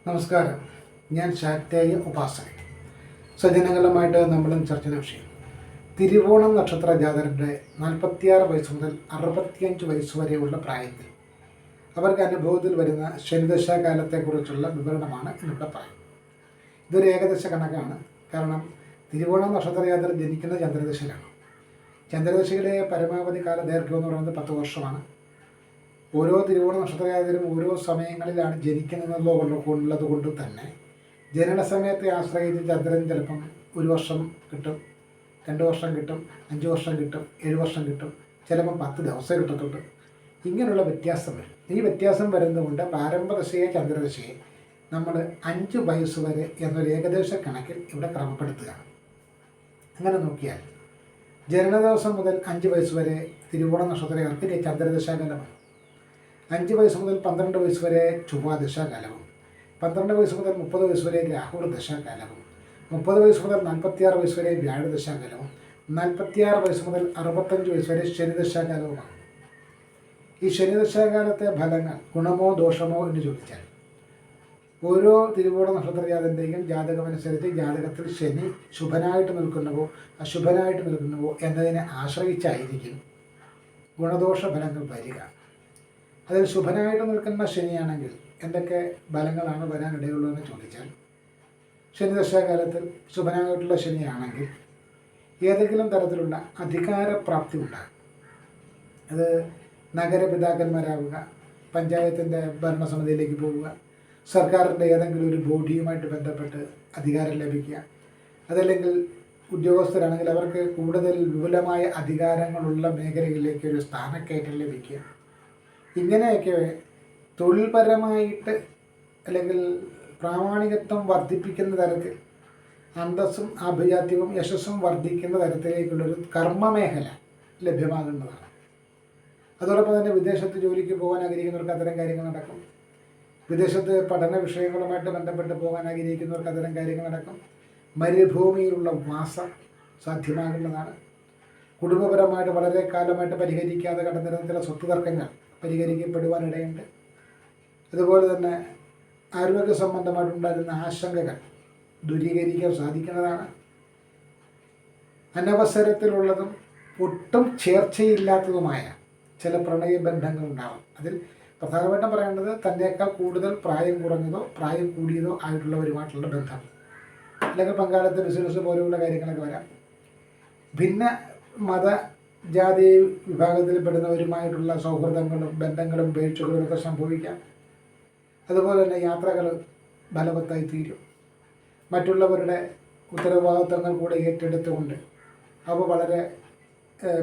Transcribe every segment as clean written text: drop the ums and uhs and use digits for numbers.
നമസ്കാരം. ഞാൻ ശാക്തേയ ഉപാസകൻ. സജ്ജനങ്ങളുമായിട്ട് നമ്മളും ചർച്ച വിഷയം തിരുവോണം നക്ഷത്ര ജാതകരുടെ 46 വയസ്സ് മുതൽ 65 വയസ്സ് വരെയുള്ള പ്രായത്തിൽ അവർക്ക് അനുഭവത്തിൽ വരുന്ന ശനിദശാകാലത്തെക്കുറിച്ചുള്ള വിവരണമാണ് ഇന്നിവിടെ പറയുന്നത്. ഇതൊരു ഏകദേശ കണക്കാണ്. കാരണം തിരുവോണം നക്ഷത്ര ജാതകർ ജനിക്കുന്ന ചന്ദ്രദശയിലാണ്. ചന്ദ്രദശയുടെ പരമാവധി കാല ദൈർഘ്യം എന്ന് പറയുന്നത് 10 വർഷമാണ്. ഓരോ തിരുവോണ നക്ഷത്രജാതകരും ഓരോ സമയങ്ങളിലാണ് ജനിക്കുന്നതുള്ളത് കൊണ്ട് തന്നെ ജനന സമയത്തെ ആശ്രയിച്ച് ചന്ദ്രൻ ചിലപ്പം 1 വർഷം കിട്ടും, 2 വർഷം കിട്ടും, 5 വർഷം കിട്ടും, 7 വർഷം കിട്ടും, ചിലപ്പം 10 ദിവസമേ കിട്ടത്തുള്ളൂ. ഇങ്ങനെയുള്ള വ്യത്യാസം വരും. ഈ വ്യത്യാസം വരുന്നതുകൊണ്ട് പ്രാരംഭദശയെ ചന്ദ്രദശയെ നമ്മൾ 5 വയസ്സ് വരെ എന്നൊരു ഏകദേശ കണക്കിൽ ഇവിടെ ക്രമപ്പെടുത്തുകയാണ്. അങ്ങനെ നോക്കിയാൽ ജനന ദിവസം മുതൽ 5 വയസ്സ് വരെ തിരുവോണ നക്ഷത്രക്കാർക്ക് ചന്ദ്രദശാകാലമാണ്. 5 വയസ്സ് മുതൽ 12 വയസ്സ് വരെ ചൊവ്വാദശാകാലവും, 12 വയസ്സ് മുതൽ 30 വയസ്സ് വരെ രാഹുൽ ദശാകാലവും, 30 വയസ്സ് മുതൽ 46 വയസ്സ് വരെ വ്യാഴദശാകാലവും, 46 വയസ്സ് മുതൽ 65 വയസ്സ് വരെ ശനിദശാകാലവുമാണ്. ഈ ശനിദശാകാലത്തെ ഫലങ്ങൾ ഗുണമോ ദോഷമോ എന്ന് ചോദിച്ചാൽ ഓരോ തിരുവോണ നക്ഷത്രജാതൻ്റെയും ജാതകമനുസരിച്ച് ജാതകത്തിൽ ശനി ശുഭനായിട്ട് നിൽക്കുന്നുവോ അശുഭനായിട്ട് നിൽക്കുന്നുവോ എന്നതിനെ ആശ്രയിച്ചായിരിക്കും ഗുണദോഷ ഫലങ്ങൾ വരിക. അതിൽ ശുഭനായിട്ട് നിൽക്കുന്ന ശനിയാണെങ്കിൽ എന്തൊക്കെ ഫലങ്ങളാണ് വരാനിടയുള്ളതെന്ന് ചോദിച്ചാൽ, ശനിദശാകാലത്തിൽ ശുഭനായിട്ടുള്ള ശനിയാണെങ്കിൽ ഏതെങ്കിലും തരത്തിലുള്ള അധികാരപ്രാപ്തി ഉണ്ടാകും. അത് നഗരപിതാക്കന്മാരാവുക, പഞ്ചായത്തിൻ്റെ ഭരണസമിതിയിലേക്ക് പോവുക, സർക്കാരിൻ്റെ ഏതെങ്കിലും ഒരു ബോഡിയുമായിട്ട് ബന്ധപ്പെട്ട് അധികാരം ലഭിക്കുക, അതല്ലെങ്കിൽ ഉദ്യോഗസ്ഥരാണെങ്കിൽ അവർക്ക് കൂടുതൽ വിപുലമായ അധികാരങ്ങളുള്ള മേഖലകളിലേക്ക് ഒരു സ്ഥാനക്കയറ്റം ലഭിക്കുക. ഇങ്ങനെയൊക്കെ തൊഴിൽപരമായിട്ട് അല്ലെങ്കിൽ പ്രാമാണികത്വം വർദ്ധിപ്പിക്കുന്ന തരത്തിൽ അന്തസ്സും അഭിജാത്യവും യശസ്സും വർദ്ധിക്കുന്ന തരത്തിലേക്കുള്ളൊരു കർമ്മമേഖല ലഭ്യമാകുന്നതാണ്. അതോടൊപ്പം തന്നെ വിദേശത്ത് ജോലിക്ക് പോകാൻ ആഗ്രഹിക്കുന്നവർക്ക് അത്തരം കാര്യങ്ങൾ നടക്കും. വിദേശത്ത് പഠന വിഷയങ്ങളുമായിട്ട് ബന്ധപ്പെട്ട് പോകാൻ ആഗ്രഹിക്കുന്നവർക്ക് അത്തരം കാര്യങ്ങൾ നടക്കും. മരുഭൂമിയിലുള്ള വാസം സാധ്യമാകുന്നതാണ്. കുടുംബപരമായിട്ട് വളരെ കാലമായിട്ട് പരിഹരിക്കാതെ കടന്നിരുന്ന ചില സ്വത്ത് തർക്കങ്ങൾ പരിഹരിക്കപ്പെടുവാനിടയുണ്ട്. അതുപോലെ തന്നെ ആരോഗ്യ സംബന്ധമായിട്ടുണ്ടായിരുന്ന ആശങ്കകൾ ദൂരീകരിക്കാൻ സാധിക്കുന്നതാണ്. അനവസരത്തിലുള്ളതും ഒട്ടും ചേർച്ചയില്ലാത്തതുമായ ചില പ്രണയബന്ധങ്ങൾ ഉണ്ടാകും. അതിൽ പ്രധാനമായിട്ടും പറയേണ്ടത് തന്നേക്കാൾ കൂടുതൽ പ്രായം കുറഞ്ഞതോ പ്രായം കൂടിയതോ ആയിട്ടുള്ളവരുമായിട്ടുള്ള ബന്ധം, അല്ലെങ്കിൽ പങ്കാളിത്ത ബിസിനസ് പോലെയുള്ള കാര്യങ്ങളൊക്കെ വരാം. ഭിന്ന മത ജാതി വിഭാഗത്തിൽപ്പെടുന്നവരുമായിട്ടുള്ള സൗഹൃദങ്ങളും ബന്ധങ്ങളും വീഴ്ചകളും ഒക്കെ സംഭവിക്കാം. അതുപോലെ തന്നെ യാത്രകൾ ഫലവത്തായി തീരും. മറ്റുള്ളവരുടെ ഉത്തരവാദിത്വങ്ങൾ കൂടെ ഏറ്റെടുത്തുകൊണ്ട് അവ വളരെ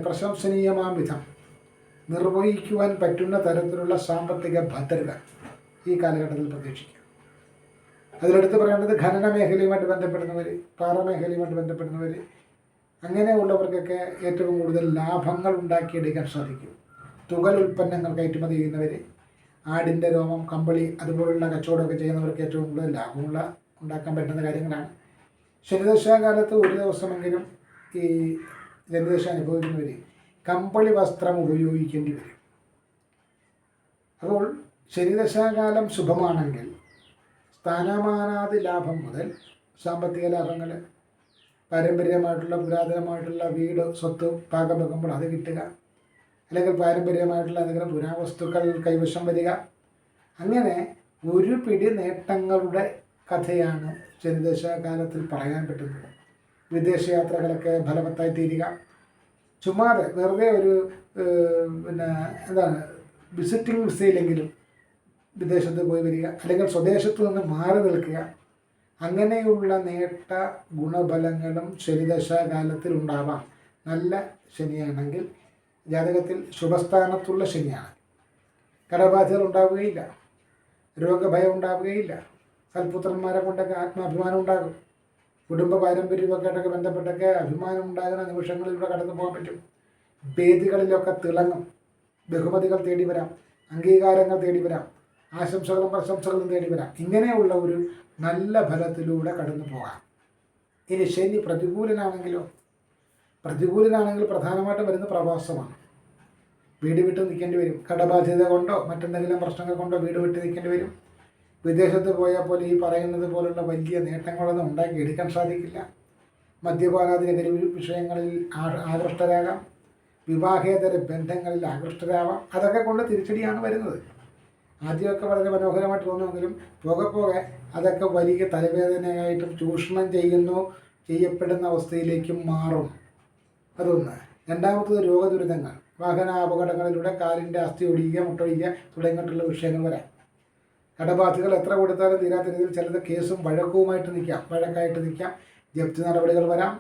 പ്രശംസനീയമാം വിധം നിർവഹിക്കുവാൻ പറ്റുന്ന തരത്തിലുള്ള സാമ്പത്തിക ഭദ്രത ഈ കാലഘട്ടത്തിൽ പ്രതീക്ഷിക്കാം. അതിലെടുത്ത് പറയേണ്ടത് ഖനന മേഖലയുമായിട്ട് ബന്ധപ്പെടുന്നവർ, പാറ മേഖലയുമായിട്ട് ബന്ധപ്പെടുന്നവർ, അങ്ങനെയുള്ളവർക്കൊക്കെ ഏറ്റവും കൂടുതൽ ലാഭങ്ങൾ ഉണ്ടാക്കിയെടുക്കാൻ സാധിക്കും. തുകൽ ഉൽപ്പന്നങ്ങൾ കയറ്റുമതി ചെയ്യുന്നവർ, ആടിൻ്റെ രോമം, കമ്പിളി അതുപോലുള്ള കച്ചവടമൊക്കെ ചെയ്യുന്നവർക്ക് ഏറ്റവും കൂടുതൽ ലാഭമുള്ള ഉണ്ടാക്കാൻ പറ്റുന്ന കാര്യങ്ങളാണ്. ശനിദശാകാലത്ത് ഒരു ദിവസമെങ്കിലും ഈ ശനിദശ അനുഭവിക്കുന്നവർ കമ്പിളി വസ്ത്രം ഉപയോഗിക്കേണ്ടി വരും. അപ്പോൾ ശനിദശാകാലം ശുഭമാണെങ്കിൽ സ്ഥാനമാനാദി ലാഭം മുതൽ സാമ്പത്തിക ലാഭങ്ങൾ, പാരമ്പര്യമായിട്ടുള്ള പുരാതനമായിട്ടുള്ള വീട് സ്വത്ത് പാകം വെക്കുമ്പോൾ അത് കിട്ടുക, അല്ലെങ്കിൽ പാരമ്പര്യമായിട്ടുള്ള എന്തെങ്കിലും പുരാവസ്തുക്കൾ കൈവശം വരിക, അങ്ങനെ ഒരു പിടി നേട്ടങ്ങളുടെ കഥയാണ് ശനിദശാകാലത്തിൽ പറയാൻ പറ്റുന്നത്. വിദേശയാത്രകളൊക്കെ ഫലവത്തായി തീരുക, ചുമ്മാതെ വെറുതെ ഒരു വിസിറ്റിംഗ് വിസയിലെങ്കിലും വിദേശത്ത് പോയി വരിക, അല്ലെങ്കിൽ സ്വദേശത്ത് നിന്ന് മാറി നിൽക്കുക, അങ്ങനെയുള്ള നേട്ട ഗുണഫലങ്ങളും ശനിദശാകാലത്തിൽ ഉണ്ടാവാം. നല്ല ശനിയാണെങ്കിൽ, ജാതകത്തിൽ ശുഭസ്ഥാനത്തുള്ള ശനിയാണ്, കടബാധ്യത ഉണ്ടാവുകയില്ല, രോഗഭയം ഉണ്ടാവുകയില്ല, സൽപുത്രന്മാരെ കൊണ്ടൊക്കെ ആത്മാഭിമാനം ഉണ്ടാകും, കുടുംബ പാരമ്പര്യമൊക്കെ ആയിട്ടൊക്കെ ബന്ധപ്പെട്ടൊക്കെ അഭിമാനം ഉണ്ടാകുന്ന നിമിഷങ്ങളിലൂടെ കടന്നു പോകാൻ പറ്റും. വേദികളിലൊക്കെ തിളങ്ങും, ബഹുമതികൾ തേടി വരാം, അംഗീകാരങ്ങൾ തേടി വരാം, ആശംസകളും പ്രശംസകളും തേടി വരാം. ഇങ്ങനെയുള്ള ഒരു നല്ല ഫലത്തിലൂടെ കടന്നു പോകാം. ഇനി ശനി പ്രതികൂലനാണെങ്കിലോ, പ്രതികൂലനാണെങ്കിൽ പ്രധാനമായിട്ടും വരുന്ന പ്രവാസമാണ്. വീട് വിട്ട് നിൽക്കേണ്ടി വരും. കടബാധ്യത കൊണ്ടോ മറ്റെന്തെങ്കിലും പ്രശ്നങ്ങൾ കൊണ്ടോ വീട് വിട്ട് നിൽക്കേണ്ടി വരും. വിദേശത്ത് പോയാൽ പോലെ ഈ പറയുന്നത് പോലുള്ള വലിയ നേട്ടങ്ങളൊന്നും ഉണ്ടാക്കിയെടുക്കാൻ സാധിക്കില്ല. മദ്യപാനാദിനകരി വിഷയങ്ങളിൽ ആകൃഷ്ടരാകാം, വിവാഹേതര ബന്ധങ്ങളിൽ ആകൃഷ്ടരാവാം. അതൊക്കെ കൊണ്ട് തിരിച്ചടിയാണ് വരുന്നത്. ആദ്യമൊക്കെ വളരെ മനോഹരമായിട്ട് തോന്നുമെങ്കിലും പോകെ പോകെ അതൊക്കെ വലിയ തലവേദനയായിട്ടും ചൂഷണം ചെയ്യപ്പെടുന്ന അവസ്ഥയിലേക്കും മാറും. അതൊന്ന്. രണ്ടാമത്തത് രോഗദുരിതങ്ങൾ, വാഹനാപകടങ്ങളിലൂടെ കാലിൻ്റെ അസ്ഥി ഒടിയുക, മുട്ടൊടിയുക തുടങ്ങിയിട്ടുള്ള വിഷയങ്ങൾ വരാം. കടബാധ്യതകൾ എത്ര കൊടുത്താലും തീരാത്ത രീതിയിൽ ചിലത് കേസും വഴക്കായിട്ട് നിൽക്കാം. ജപ്തി നടപടികൾ വരാം.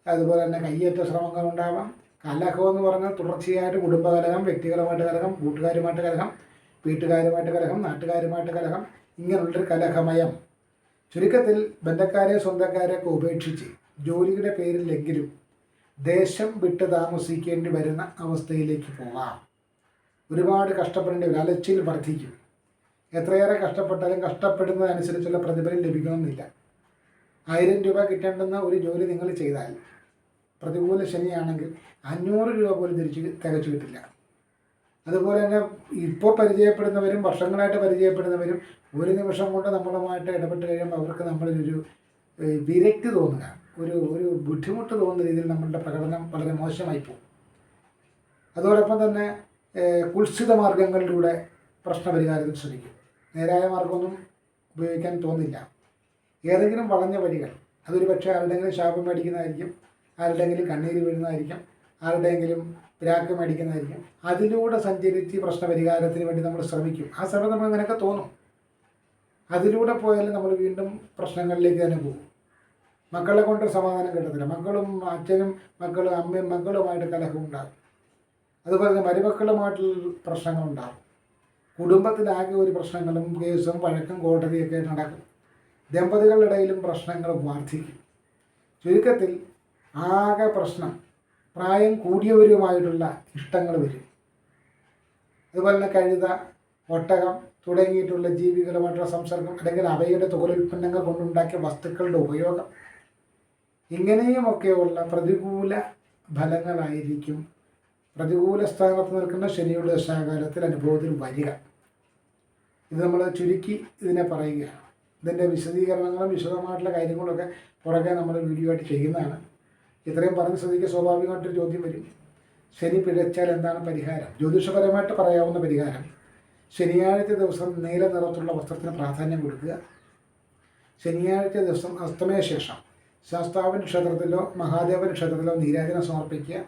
അതുപോലെ തന്നെ കയ്യേറ്റ ശ്രമങ്ങൾ ഉണ്ടാവാം. കലഹം എന്ന് പറഞ്ഞാൽ തുടർച്ചയായിട്ട് കുടുംബകലഹം, വ്യക്തിപരമായിട്ട് കലഹം, കൂട്ടുകാരുമായിട്ട് കലഹം, വീട്ടുകാരുമായിട്ട് കലഹം, നാട്ടുകാരുമായിട്ട് കലഹം, ഇങ്ങനെയുള്ളൊരു കലഹമയം. ചുരുക്കത്തിൽ ബന്ധക്കാരെ സ്വന്തക്കാരെയൊക്കെ ഉപേക്ഷിച്ച് ജോലിയുടെ പേരിലെങ്കിലും ദേശം വിട്ട് താമസിക്കേണ്ടി വരുന്ന അവസ്ഥയിലേക്ക് പോകാം. ഒരുപാട് കഷ്ടപ്പെടേണ്ടി വരും. അലച്ചിൽ വർദ്ധിക്കും. എത്രയേറെ കഷ്ടപ്പെട്ടാലും കഷ്ടപ്പെടുന്നതനുസരിച്ചുള്ള പ്രതിഫലം ലഭിക്കണമെന്നില്ല. 1000 രൂപ കിട്ടേണ്ടുന്ന ഒരു ജോലി നിങ്ങൾ ചെയ്താൽ പ്രതികൂല ശനിയാണെങ്കിൽ 500 രൂപ പോലും തികച്ചു കിട്ടില്ല. അതുപോലെ തന്നെ ഇപ്പോൾ പരിചയപ്പെടുന്നവരും വർഷങ്ങളായിട്ട് പരിചയപ്പെടുന്നവരും ഒരു നിമിഷം കൊണ്ട് നമ്മളുമായിട്ട് ഇടപെട്ട് കഴിയുമ്പോൾ അവർക്ക് നമ്മളിലൊരു വിരക്തി തോന്നുക, ഒരു ബുദ്ധിമുട്ട് തോന്നുന്ന രീതിയിൽ നമ്മളുടെ പ്രകടനം വളരെ മോശമായി പോകും. അതോടൊപ്പം തന്നെ കുൽസിത മാർഗങ്ങളിലൂടെ പ്രശ്നപരിഹാരത്തിന് ശ്രമിക്കും. നേരായ മാർഗമൊന്നും ഉപയോഗിക്കാൻ തോന്നില്ല. ഏതെങ്കിലും വളഞ്ഞ വഴികൾ, അതൊരു പക്ഷേ ആരുടെയെങ്കിലും ശാപം മേടിക്കുന്നതായിരിക്കും, ആരുടെയെങ്കിലും കണ്ണീര് വീഴുന്നതായിരിക്കും, ആരുടെയെങ്കിലും പിരാക്ക് മേടിക്കുന്നതായിരിക്കും. അതിലൂടെ സഞ്ചരിച്ച് പ്രശ്നപരിഹാരത്തിന് വേണ്ടി നമ്മൾ ശ്രമിക്കും. ആ സമയത്ത് നമുക്ക് അങ്ങനെയൊക്കെ തോന്നും. അതിലൂടെ പോയാലും നമ്മൾ വീണ്ടും പ്രശ്നങ്ങളിലേക്ക് തന്നെ പോകും. മക്കളെ കൊണ്ട് സമാധാനം കിട്ടത്തില്ല. മക്കളും അച്ഛനും മക്കളും അമ്മയും മക്കളുമായിട്ട് കലഹം ഉണ്ടാകും. അതുപോലെ തന്നെ മരുമക്കളുമായിട്ടുള്ള പ്രശ്നങ്ങളുണ്ടാകും. കുടുംബത്തിലാകെ ഒരു പ്രശ്നങ്ങളും കേസും വഴക്കും കോടതിയൊക്കെ നടക്കും. ദമ്പതികളുടെ ഇടയിലും പ്രശ്നങ്ങൾ വർദ്ധിക്കും. ചുരുക്കത്തിൽ ആകെ പ്രശ്നം പ്രായം കൂടിയവരുമായിട്ടുള്ള ഇഷ്ടങ്ങൾ വരും. അതുപോലെ തന്നെ കഴുത, ഒട്ടകം തുടങ്ങിയിട്ടുള്ള ജീവികളുമായിട്ടുള്ള സംസർഗം, അല്ലെങ്കിൽ അവയുടെ തോലുൽപ്പന്നങ്ങൾ കൊണ്ടുണ്ടാക്കിയ വസ്തുക്കളുടെ ഉപയോഗം, ഇങ്ങനെയുമൊക്കെയുള്ള പ്രതികൂല ഫലങ്ങളായിരിക്കും പ്രതികൂല സ്ഥാനത്ത് നിൽക്കുന്ന ശനിയുടെ ദശാകാലത്തിൽ അനുഭവത്തിൽ വരിക. ഇത് നമ്മൾ ചുരുക്കി ഇതിനെ പറയുകയാണ്. ഇതിൻ്റെ വിശദീകരണങ്ങളും വിശദമായിട്ടുള്ള കാര്യങ്ങളൊക്കെ പുറകെ നമ്മൾ വീഡിയോ ആയിട്ട് ചെയ്യുന്നതാണ്. ഇത്രയും പറഞ്ഞ സ്ഥിതിക്ക് സ്വാഭാവികമായിട്ടൊരു ചോദ്യം വരും, ശനി പിഴച്ചാൽ എന്താണ് പരിഹാരം? ജ്യോതിഷപരമായിട്ട് പറയാവുന്ന പരിഹാരം, ശനിയാഴ്ച ദിവസം നീല നിറത്തുള്ള വസ്ത്രത്തിന് പ്രാധാന്യം കൊടുക്കുക. ശനിയാഴ്ച ദിവസം അസ്തമയ ശേഷം ശാസ്താവിൻ ക്ഷേത്രത്തിലോ മഹാദേവൻ ക്ഷേത്രത്തിലോ നീരാജനം സമർപ്പിക്കുക.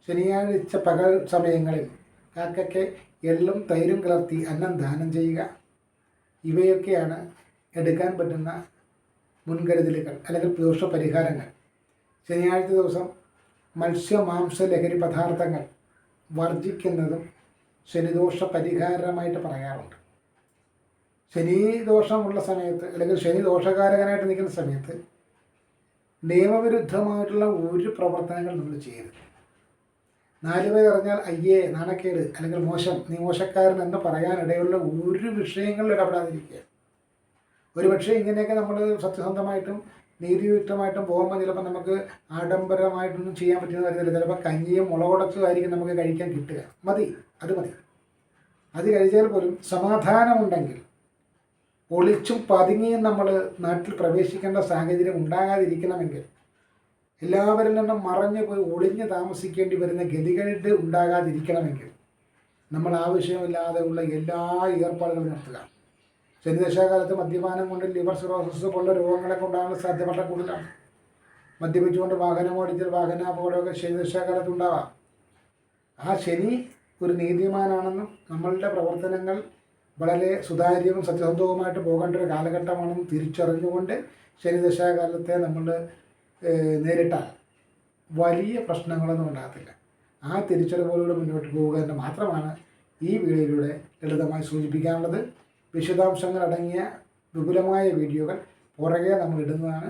ശനിയാഴ്ച പകൽ സമയങ്ങളിൽ കാക്കയ്ക്ക് എള്ളും തൈരും കലർത്തി അന്നം ദാനം ചെയ്യുക. ഇവയൊക്കെയാണ് എടുക്കാൻ പറ്റുന്ന മുൻകരുതലുകൾ അല്ലെങ്കിൽ ദോഷപരിഹാരങ്ങൾ. ശനിയാഴ്ച ദിവസം മാംസ ലഹരി പദാർത്ഥങ്ങൾ വർജിക്കുന്നതും ശനിദോഷ പരിഹാരമായിട്ട് പറയാറുണ്ട്. ശനി ദോഷമുള്ള സമയത്ത് അല്ലെങ്കിൽ ശനി ദോഷകാരകനായിട്ട് നിൽക്കുന്ന സമയത്ത് നിയമവിരുദ്ധമായിട്ടുള്ള ഒരു പ്രവർത്തനങ്ങൾ നമ്മൾ ചെയ്യരുത്. 4 പേർ അറിഞ്ഞാൽ അയ്യേ നാണക്കേട് അല്ലെങ്കിൽ മോശം, നീ മോശക്കാരൻ എന്ന് പറയാനിടയുള്ള ഒരു വിഷയങ്ങളിൽ ഇടപെടാതിരിക്കുക. ഒരുപക്ഷെ ഇങ്ങനെയൊക്കെ നമ്മൾ സത്യസന്ധമായിട്ടും നീതിയുക്തമായിട്ടും പോകുമ്പോൾ ചിലപ്പോൾ നമുക്ക് ആഡംബരമായിട്ടൊന്നും ചെയ്യാൻ പറ്റുന്ന കാര്യത്തില്ല. ചിലപ്പോൾ കഞ്ഞിയും മുളകുടച്ചതായിരിക്കും നമുക്ക് കഴിക്കാൻ കിട്ടുക. അത് മതി. അത് കഴിച്ചാൽ പോലും സമാധാനമുണ്ടെങ്കിൽ ഒളിച്ചും പതുങ്ങിയും നമ്മൾ നാട്ടിൽ പ്രവേശിക്കേണ്ട സാഹചര്യം ഉണ്ടാകാതിരിക്കണമെങ്കിൽ, എല്ലാവരിൽ നിന്നും മറഞ്ഞു പോയി ഒളിഞ്ഞ് താമസിക്കേണ്ടി വരുന്ന ഗതികേട് ഉണ്ടാകാതിരിക്കണമെങ്കിൽ നമ്മൾ ആവശ്യമില്ലാതെ ഉള്ള എല്ലാ ഏർപ്പാടുകളും നടത്തുക. ശനിദശാകാലത്ത് മദ്യപാനം കൊണ്ട് ലിവർ സിറോസിസ് പോലുള്ള രോഗങ്ങളെ കൊണ്ടാണ് സാധ്യത വളരെ കൂടുതലാണ്. മദ്യപിച്ചുകൊണ്ട് വാഹനം ഓടിച്ചാൽ വാഹനാപകടമൊക്കെ ശനിദശാകാലത്ത് ഉണ്ടാവാം. ആ ശനി ഒരു നീതിമാനാണെന്നും നമ്മളുടെ പ്രവർത്തനങ്ങൾ വളരെ സുതാര്യവും സത്യസന്ധവുമായിട്ട് പോകേണ്ട ഒരു കാലഘട്ടമാണെന്നും തിരിച്ചറിഞ്ഞുകൊണ്ട് ശനിദശാകാലത്തെ നമ്മൾ നേരിട്ടാൽ വലിയ പ്രശ്നങ്ങളൊന്നും ഉണ്ടാകത്തില്ല. ആ തിരിച്ചറിവുകളോട് മുന്നോട്ട് പോവുക എന്ന് മാത്രമാണ് ഈ വീഡിയോയിലൂടെ ലളിതമായി സൂചിപ്പിക്കാനുള്ളത്. വിശദാംശങ്ങൾ അടങ്ങിയ വിപുലമായ വീഡിയോകൾ പുറകെ നമ്മൾ ഇടുന്നതാണ്.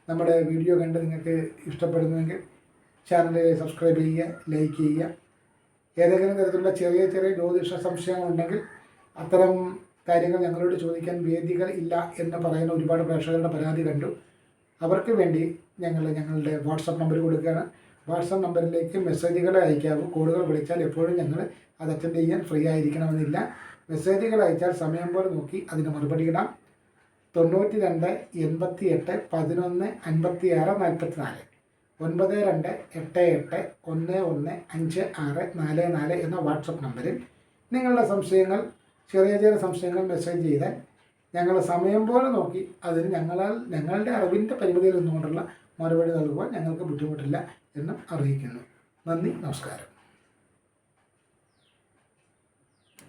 നമ്മുടെ വീഡിയോ കണ്ട് നിങ്ങൾക്ക് ഇഷ്ടപ്പെടുന്നുവെങ്കിൽ ചാനൽ സബ്സ്ക്രൈബ് ചെയ്യുക, ലൈക്ക് ചെയ്യുക. ഏതെങ്കിലും തരത്തിലുള്ള ചെറിയ ജ്യോതിഷ സംശയങ്ങളുണ്ടെങ്കിൽ അത്തരം കാര്യങ്ങൾ ഞങ്ങളോട് ചോദിക്കാൻ വേദികൾ ഇല്ല എന്ന് പറയുന്ന ഒരുപാട് പ്രേക്ഷകരുടെ പരാതി കണ്ടു. അവർക്ക് വേണ്ടി ഞങ്ങളുടെ വാട്സപ്പ് നമ്പർ കൊടുക്കുകയാണ്. വാട്സപ്പ് നമ്പറിലേക്ക് മെസ്സേജുകൾ അയക്കാവൂ. കോളുകൾ വിളിച്ചാൽ എപ്പോഴും ഞങ്ങൾ അത് അറ്റൻഡ് ചെയ്യാൻ ഫ്രീ ആയിരിക്കണമെന്നില്ല. മെസ്സേജുകൾ അയച്ചാൽ സമയം പോലെ നോക്കി അതിന് മറുപടി ഇടാം. 92 88 11 56 44 9288115644 എന്ന വാട്സപ്പ് നമ്പറിൽ നിങ്ങളുടെ സംശയങ്ങൾ, ചെറിയ ചെറിയ സംശയങ്ങൾ മെസ്സേജ് ചെയ്താൽ ഞങ്ങൾ സമയം പോലെ നോക്കി അതിന് ഞങ്ങളുടെ അറിവിൻ്റെ പരിമിതിയിൽ നിന്നുകൊണ്ടുള്ള മറുപടി നൽകുവാൻ ഞങ്ങൾക്ക് ബുദ്ധിമുട്ടില്ല എന്നും അറിയിക്കുന്നു. നന്ദി, നമസ്കാരം.